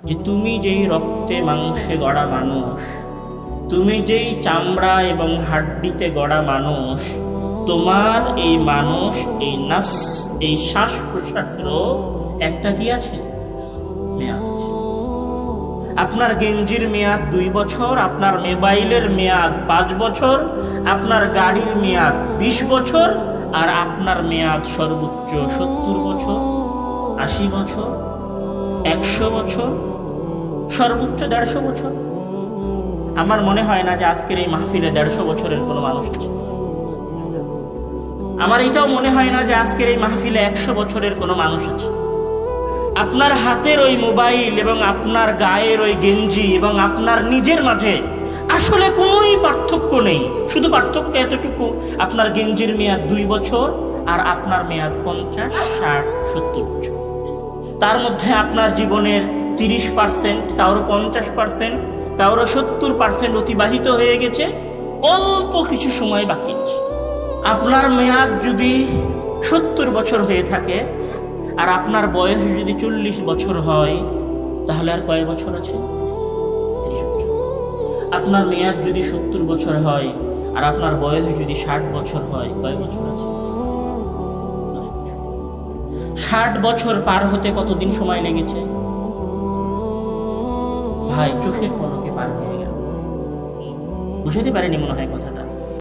যে তুমি যেই রক্তে মাংসে গড়া মানুষ, তুমি যেই চামড়া এবং হাড্ডিতে গড়া মানুষ, তোমার এই মানুষ, এই নফস, এই শ্বাস প্রশ্বাসেরও একটা কি আছে, মেয়াদ আছে। আপনার গেঞ্জির মেয়াদ 2 বছর, আপনার মোবাইলের মেয়াদ 5 বছর, আপনার গাড়ির মেয়াদ 20 বছর, আর আপনার মেয়াদ সর্বোচ্চ 70 বছর, 80 বছর, 100 বছর, সর্বোচ্চ 150 বছর। আমার মনে হয় না যে আজকের এই মাহফিলে 150 বছরের কোনো মানুষ আছে। আমার এটাও মনে হয় না যে আজকের এই মাহফিলে 100 বছরের কোনো মানুষ আছে। আপনার হাতের ওই মোবাইল এবং আপনার গায়ের ওই গেঞ্জি এবং আপনার নিজের মাঝে আসলে কোনোই পার্থক্য নেই। শুধু পার্থক্য এতটুকু, আপনার গেঞ্জির মেয়াদ 2 বছর আর আপনার মেয়াদ 50, 60, 70 বছর। তার মধ্যে আপনার জীবনের 30%, কারো 50%, কারো 70% অতিবাহিত হয়ে গেছে, অল্প কিছু সময় বাকি আছে। আপনার মেয়াদ যদি 70 বছর হয়ে থাকে আর আপনার বয়স যদি 40 বছর হয়, তাহলে আর কয় বছর আছে? 30 বছর। আপনার মেয়াদ যদি 70 বছর হয় আর আপনার বয়স যদি 60 বছর হয়, কয় বছর আছে? 10 বছর। 60 বছর পার হতে কতদিন সময় লেগেছে ভাই? চোখের পলকে পার হয়ে গেল। বুঝতে পারেনি মনে হয় কথা।